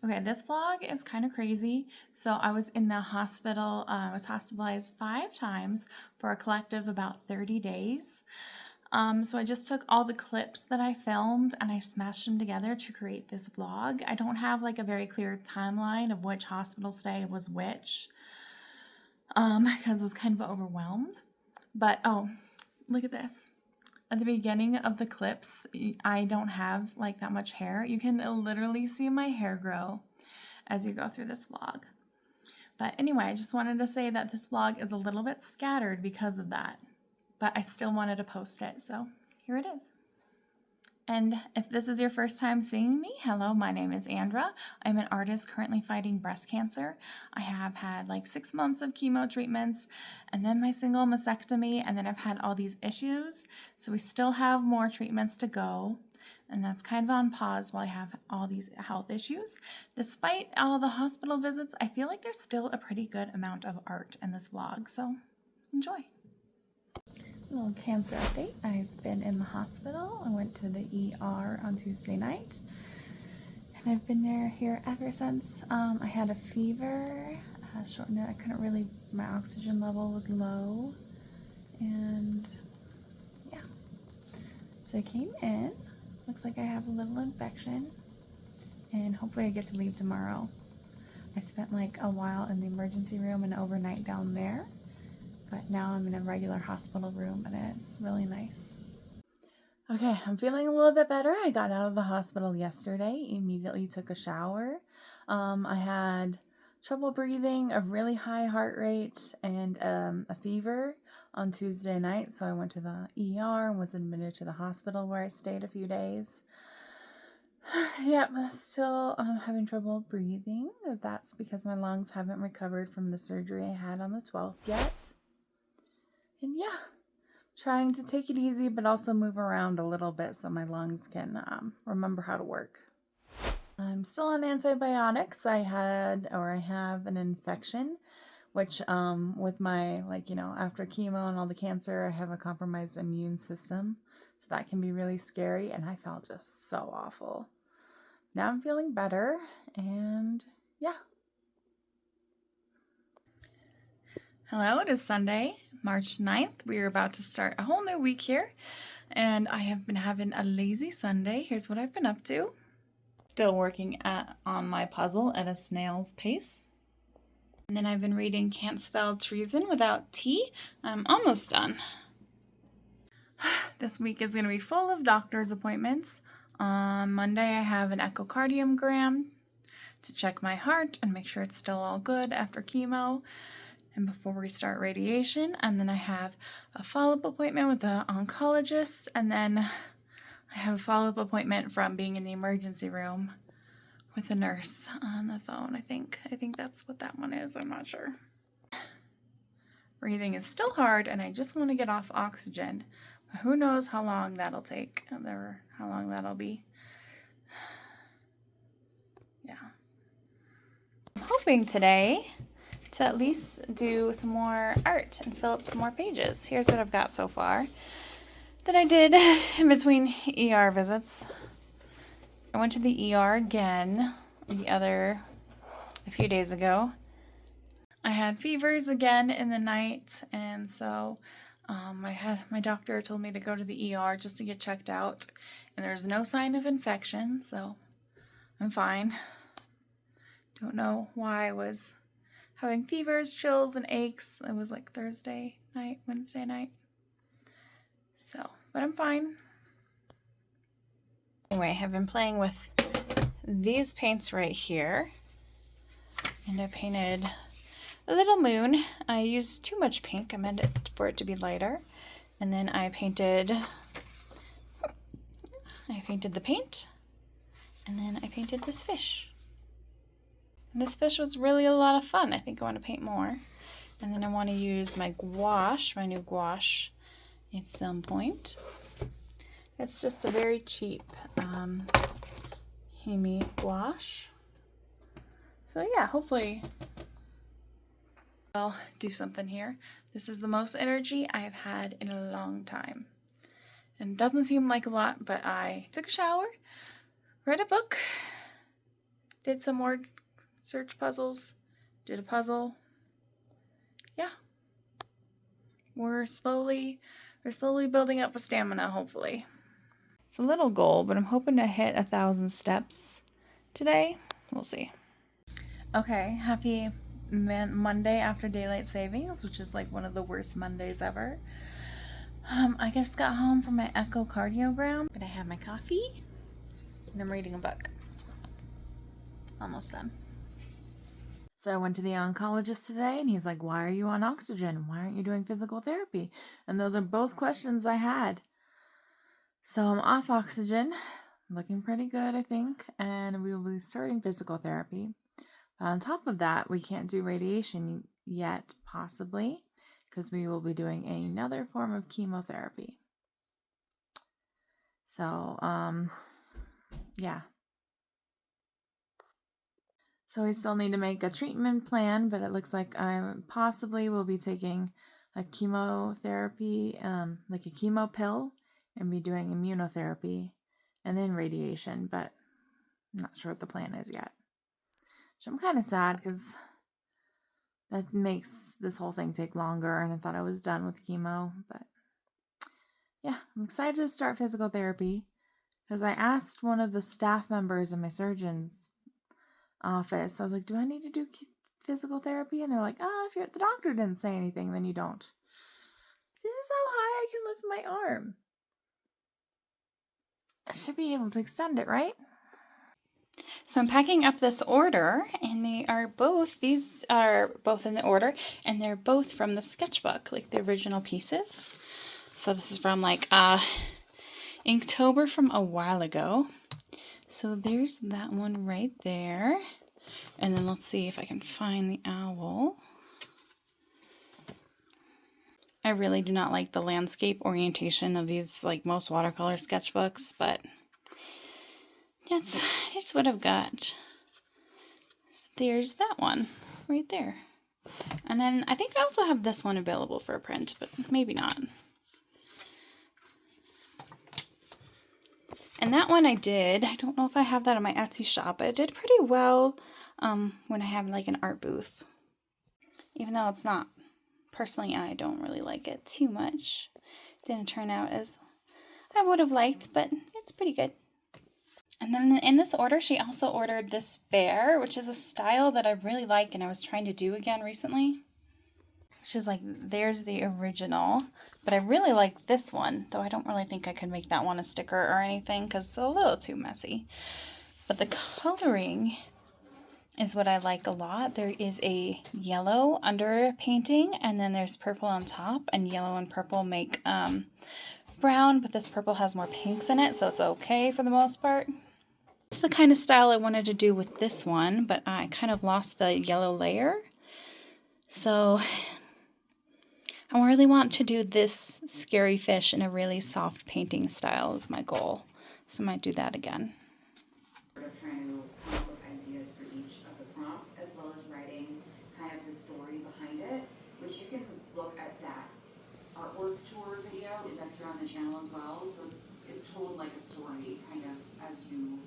Okay, this vlog is kind of crazy. So I was in the hospital, I was hospitalized 5 times for a collective about 30 days. So I just took all the clips that I filmed and I smashed them together to create this vlog. I don't have like a very clear timeline of which hospital stay was which, because I was kind of overwhelmed. But oh, look at this. At the beginning of the clips, I don't have like that much hair. You can literally see my hair grow as you go through this vlog. But anyway, I just wanted to say that this vlog is a little bit scattered because of that. But I still wanted to post it, so here it is. And if this is your first time seeing me, hello, my name is Andra. I'm an artist currently fighting breast cancer. I have had like 6 months of chemo treatments and then my single mastectomy, and then I've had all these issues. So we still have more treatments to go, and that's kind of on pause while I have all these health issues. Despite all the hospital visits, I feel like there's still a pretty good amount of art in this vlog, so enjoy. Little cancer update. I've been in the hospital. I went to the ER on Tuesday night, and I've been here ever since. I had a fever, I couldn't really, my oxygen level was low, and yeah. So I came in. Looks like I have a little infection, and hopefully I get to leave tomorrow. I spent like a while in the emergency room and overnight down there. But now I'm in a regular hospital room and it's really nice. Okay, I'm feeling a little bit better. I got out of the hospital yesterday, immediately took a shower. I had trouble breathing, a really high heart rate, and a fever on Tuesday night. So I went to the ER and was admitted to the hospital where I stayed a few days. Yep, still having trouble breathing. That's because my lungs haven't recovered from the surgery I had on the 12th yet. And yeah, trying to take it easy, but also move around a little bit so my lungs can remember how to work. I'm still on antibiotics. I have an infection, which with my, after chemo and all the cancer, I have a compromised immune system. So that can be really scary, and I felt just so awful. Now I'm feeling better, and yeah. Hello, it is Sunday, March 9th. We are about to start a whole new week here, and I have been having a lazy Sunday. Here's what I've been up to. Still working on my puzzle at a snail's pace. And then I've been reading Can't Spell Treason Without T. I'm almost done. This week is going to be full of doctor's appointments. On Monday, I have an echocardiogram to check my heart and make sure it's still all good after chemo and before we start radiation. And then I have a follow-up appointment with the oncologist, and then I have a follow-up appointment from being in the emergency room with a nurse on the phone. I think that's what that one is. I'm not sure. Breathing is still hard, and I just want to get off oxygen. But who knows how long that'll take, or how long that'll be. Yeah. I'm hoping today to at least do some more art and fill up some more pages. Here's what I've got so far that I did in between ER visits. I went to the ER again a few days ago. I had fevers again in the night, and so my doctor told me to go to the ER just to get checked out, and there's no sign of infection, so I'm fine. Don't know why I was having fevers, chills, and aches. It was like Thursday night, Wednesday night. So, but I'm fine. Anyway, I've been playing with these paints right here. And I painted a little moon. I used too much pink. I meant it for it to be lighter. And then I painted the paint. And then I painted this fish. And this fish was really a lot of fun. I think I want to paint more. And then I want to use my gouache, my new gouache, at some point. It's just a very cheap Hemi gouache. So yeah, hopefully I'll do something here. This is the most energy I have had in a long time. And it doesn't seem like a lot, but I took a shower, read a book, Did some more search puzzles. Did a puzzle. Yeah. We're slowly building up a stamina, hopefully. It's a little goal, but I'm hoping to hit 1,000 steps today. We'll see. Okay, happy Monday after daylight savings, which is like one of the worst Mondays ever. I just got home from my echocardiogram, but I have my coffee and I'm reading a book. Almost done. So I went to the oncologist today and he's like, why are you on oxygen? Why aren't you doing physical therapy? And those are both questions I had. So I'm off oxygen, looking pretty good, I think, and we will be starting physical therapy. On top of that, we can't do radiation yet, possibly, because we will be doing another form of chemotherapy. So, yeah. So we still need to make a treatment plan, but it looks like I possibly will be taking a chemotherapy, like a chemo pill, and be doing immunotherapy and then radiation, but I'm not sure what the plan is yet. So I'm kind of sad because that makes this whole thing take longer, and I thought I was done with chemo, but yeah, I'm excited to start physical therapy because I asked one of the staff members in my surgeon's office, I was like, do I need to do physical therapy? And they're like, if the doctor didn't say anything, then you don't. This is how high I can lift my arm. I should be able to extend it, right? So I'm packing up this order, and these are both in the order, and they're both from the sketchbook, like the original pieces. So this is from like Inktober from a while ago. So there's that one right there. And then let's see if I can find the owl. I really do not like the landscape orientation of these, like most watercolor sketchbooks, but it's what I've got. So there's that one right there. And then I think I also have this one available for a print, but maybe not. And that one I don't know if I have that on my Etsy shop, but it did pretty well when I have like an art booth. Even though it's not, personally, I don't really like it too much. It didn't turn out as I would have liked, but it's pretty good. And then in this order, she also ordered this bear, which is a style that I really like and I was trying to do again recently. Which is like, there's the original, but I really like this one, though I don't really think I could make that one a sticker or anything because it's a little too messy. But the coloring is what I like a lot. There is a yellow under painting, and then there's purple on top, and yellow and purple make brown, but this purple has more pinks in it, so it's okay for the most part. It's the kind of style I wanted to do with this one, but I kind of lost the yellow layer. So I really want to do this scary fish in a really soft painting style is my goal. So I might do that again. Trying to come up with ideas for each of the prompts, as well as writing kind of the story behind it, which you can look at that artwork tour video is up here on the channel as well. So it's told like a story, kind of as you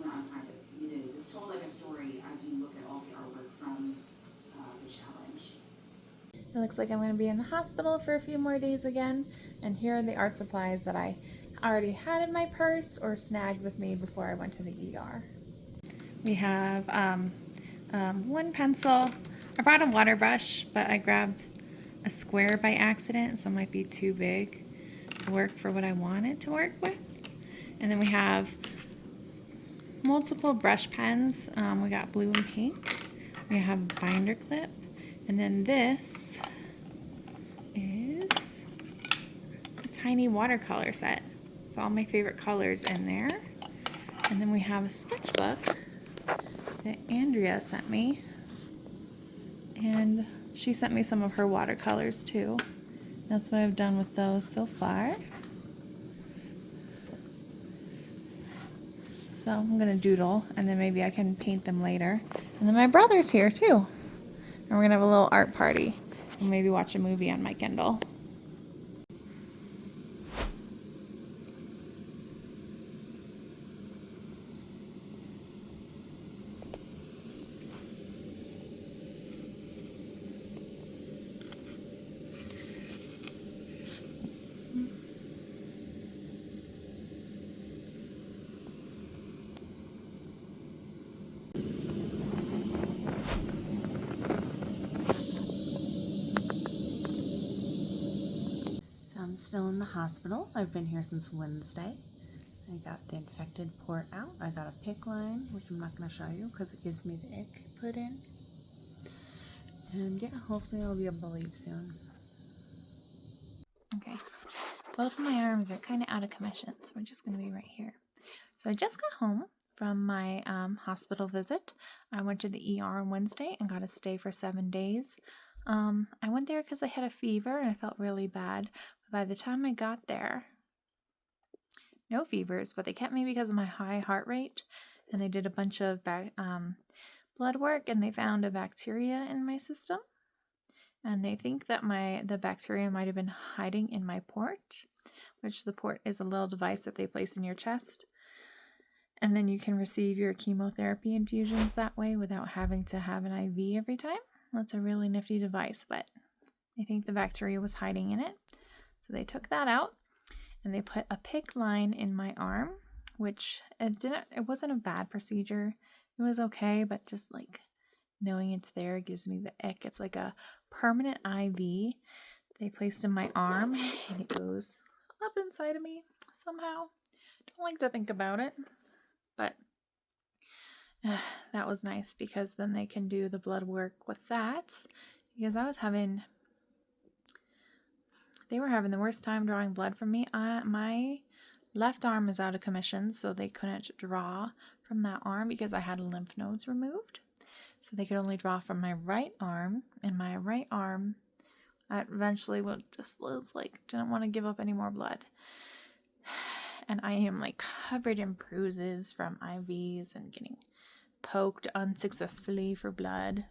not kind of it is. It's told like a story as you look at all the artwork from the challenge. It looks like I'm going to be in the hospital for a few more days again, and here are the art supplies that I already had in my purse or snagged with me before I went to the ER. We have one pencil. I brought a water brush, but I grabbed a square by accident, so it might be too big to work for what I want it to work with. And then we have multiple brush pens. We got blue and pink. We have a binder clip. And then this is a tiny watercolor set with all my favorite colors in there. And then we have a sketchbook that Andrea sent me. And she sent me some of her watercolors too. That's what I've done with those so far. So I'm gonna doodle and then maybe I can paint them later. And then my brother's here too. And we're gonna have a little art party and maybe watch a movie on my Kindle. still in the hospital. I've been here since Wednesday. I got the infected port out. I got a PICC line, which I'm not going to show you because it gives me the ick put in. And yeah, hopefully I'll be able to leave soon. Okay, both of my arms are kind of out of commission, so we're just going to be right here. So I just got home from my hospital visit. I went to the ER on Wednesday and got to stay for 7 days. I went there because I had a fever and I felt really bad. But by the time I got there, no fevers, but they kept me because of my high heart rate. And they did a bunch of blood work and they found a bacteria in my system. And they think that the bacteria might have been hiding in my port, which the port is a little device that they place in your chest. And then you can receive your chemotherapy infusions that way without having to have an IV every time. That's a really nifty device, but I think the bacteria was hiding in it. So they took that out and they put a PICC line in my arm, which it wasn't a bad procedure. It was okay, but just like knowing it's there gives me the ick. It's like a permanent IV they placed in my arm and it goes up inside of me somehow. Don't like to think about it, but that was nice because then they can do the blood work with that, because they were having the worst time drawing blood from me. My left arm is out of commission, so they couldn't draw from that arm because I had lymph nodes removed. So they could only draw from my right arm, and my right arm eventually didn't want to give up any more blood. And I am like covered in bruises from IVs and getting poked unsuccessfully for blood.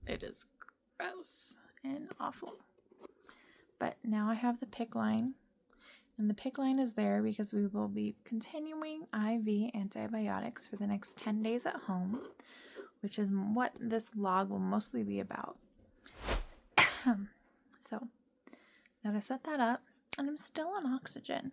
It is gross and awful. But now I have the PICC line, and the PICC line is there because we will be continuing IV antibiotics for the next 10 days at home, which is what this vlog will mostly be about. So, gotta set that up, and I'm still on oxygen.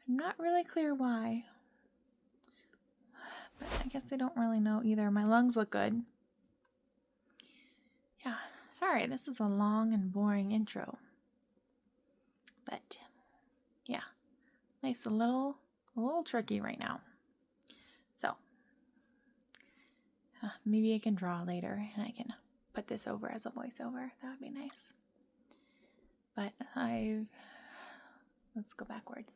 I'm not really clear why, but I guess they don't really know either. My lungs look good. Yeah, sorry, this is a long and boring intro. But, yeah, life's a little tricky right now. So, maybe I can draw later and I can put this over as a voiceover. That would be nice. But let's go backwards.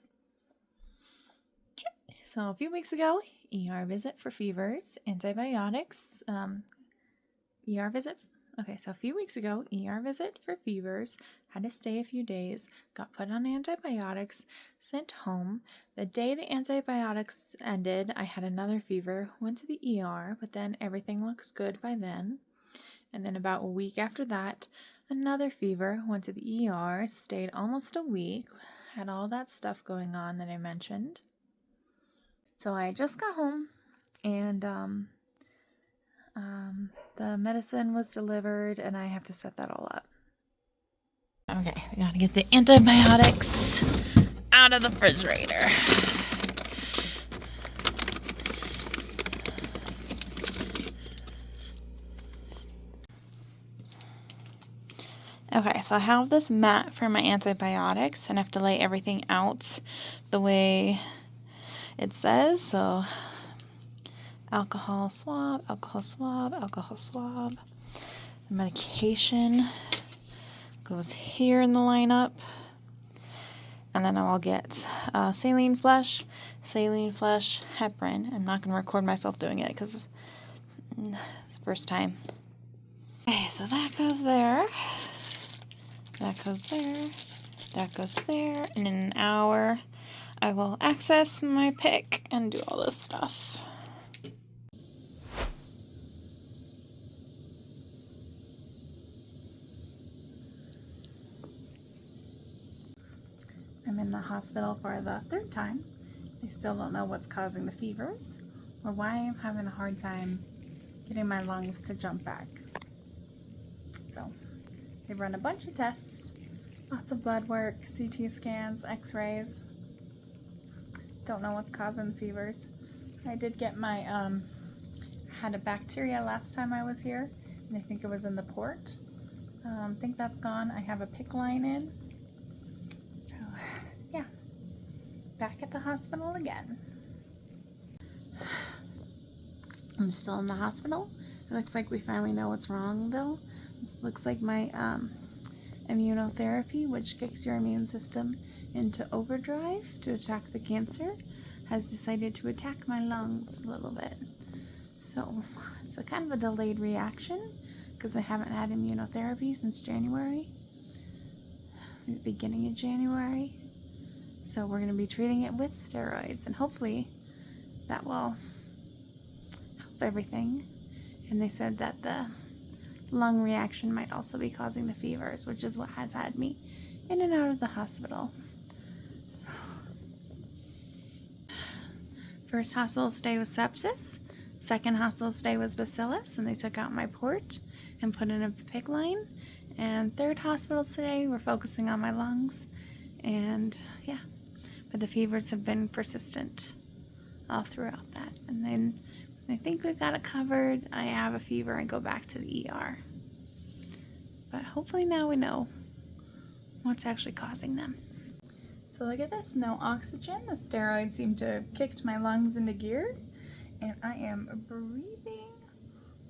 Okay. So a few weeks ago, ER visit for fevers, antibiotics, ER visit. Okay, so a few weeks ago, ER visit for fevers, had to stay a few days, got put on antibiotics, sent home. The day the antibiotics ended, I had another fever, went to the ER, but then everything looks good by then. And then about a week after that, another fever, went to the ER, stayed almost a week, had all that stuff going on that I mentioned. So I just got home, and the medicine was delivered, and I have to set that all up. Okay, we gotta get the antibiotics out of the refrigerator. Okay, so I have this mat for my antibiotics, and I have to lay everything out the way it says. So alcohol swab, alcohol swab, alcohol swab. The medication goes here in the lineup. And then I'll get saline flush, heparin. I'm not going to record myself doing it because it's the first time. Okay, so that goes there. That goes there. That goes there. And in an hour, I will access my PICC and do all this stuff. I'm in the hospital for the third time. They still don't know what's causing the fevers or why I'm having a hard time getting my lungs to jump back. So they've run a bunch of tests, lots of blood work, CT scans, x-rays. Don't know what's causing the fevers. I did get my, had a bacteria last time I was here, and I think it was in the port. I think that's gone. I have a PICC line in. So back at the hospital again. I'm still in the hospital. It looks like we finally know what's wrong though. It looks like my immunotherapy, which kicks your immune system into overdrive to attack the cancer, has decided to attack my lungs a little bit. So it's a kind of a delayed reaction because I haven't had immunotherapy since January, the beginning of January. So we're going to be treating it with steroids, and hopefully that will help everything. And they said that the lung reaction might also be causing the fevers, which is what has had me in and out of the hospital. First hospital stay was sepsis. Second hospital stay was Bacillus, and they took out my port and put in a PICC line. And third hospital stay, we're focusing on my lungs. And yeah, but the fevers have been persistent all throughout that. And then I think we've got it covered. I have a fever and go back to the ER. But hopefully now we know what's actually causing them. So look at this, no oxygen. The steroids seem to have kicked my lungs into gear, and I am breathing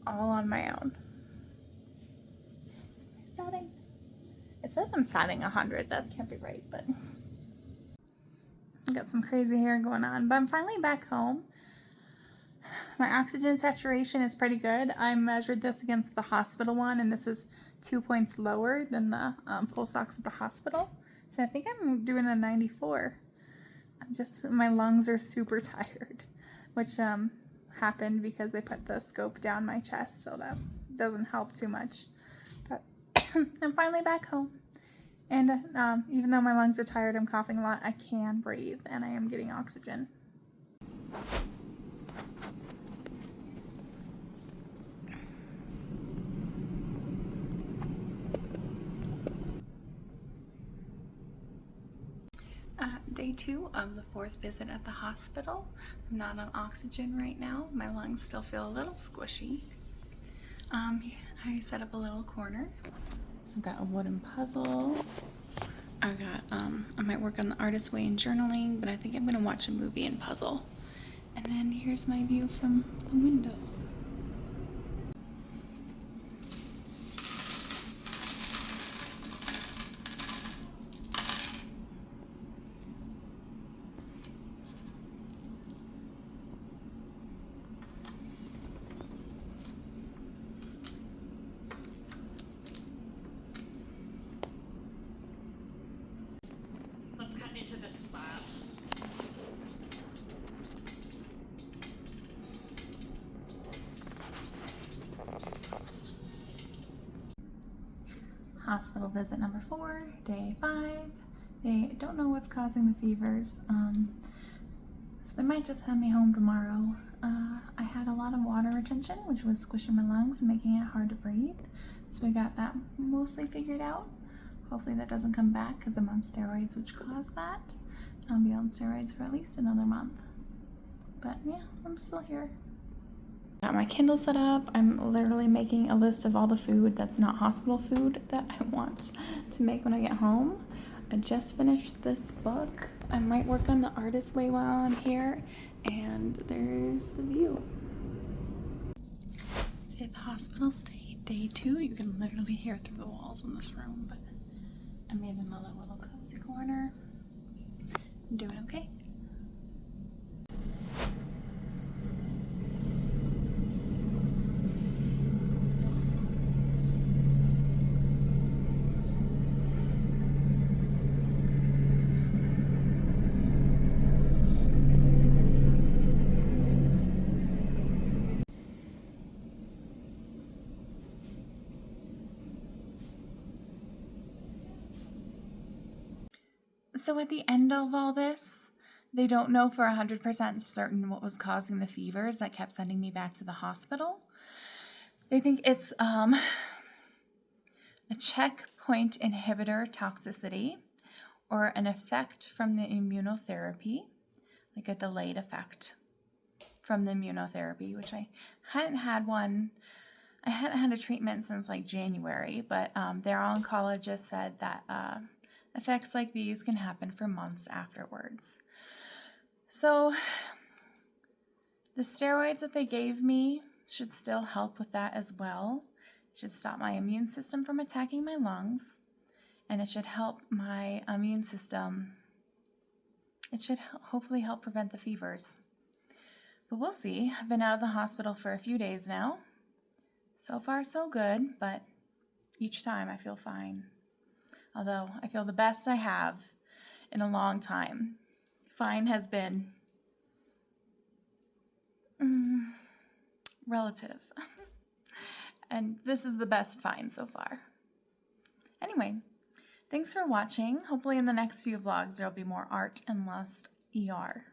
all on my own. Satting. It says I'm satting 100. That can't be right, but I got some crazy hair going on. But I'm finally back home. My oxygen saturation is pretty good. I measured this against the hospital one, and this is 2 points lower than the pulse ox at the hospital. So I think I'm doing a 94. My lungs are super tired, which happened because they put the scope down my chest, so that doesn't help too much. But I'm finally back home. And even though my lungs are tired, I'm coughing a lot, I can breathe, and I am getting oxygen. Day 2 of the 4th visit at the hospital. I'm not on oxygen right now. My lungs still feel a little squishy. I set up a little corner. So I've got a wooden puzzle. I've got, I might work on the artist's way in journaling, but I think I'm gonna watch a movie and puzzle. And then here's my view from the window. Let's cut into this spot. Hospital visit number 4, day 5. They don't know what's causing the fevers, so they might just have me home tomorrow. I had a lot of water retention, which was squishing my lungs and making it hard to breathe, so we got that mostly figured out. Hopefully that doesn't come back because I'm on steroids, which cause that. I'll be on steroids for at least another month. But yeah, I'm still here. Got my Kindle set up. I'm literally making a list of all the food that's not hospital food that I want to make when I get home. I just finished this book. I might work on the artist's way while I'm here, and there's the view. 5th hospital stay, day 2. You can literally hear through the walls in this room, but I made another little cozy corner. I'm doing okay. So at the end of all this, they don't know for 100% certain what was causing the fevers that kept sending me back to the hospital. They think it's a checkpoint inhibitor toxicity, or an effect from the immunotherapy, like a delayed effect from the immunotherapy, which I hadn't had one. I hadn't had a treatment since like January, but their oncologist said that effects like these can happen for months afterwards. So the steroids that they gave me should still help with that as well. It should stop my immune system from attacking my lungs, and it should help my immune system. It should hopefully help prevent the fevers. But we'll see. I've been out of the hospital for a few days now. So far, so good, but each time I feel fine. Although I feel the best I have in a long time. Fine has been relative. And this is the best fine so far. Anyway, thanks for watching. Hopefully in the next few vlogs there'll be more art and less ER.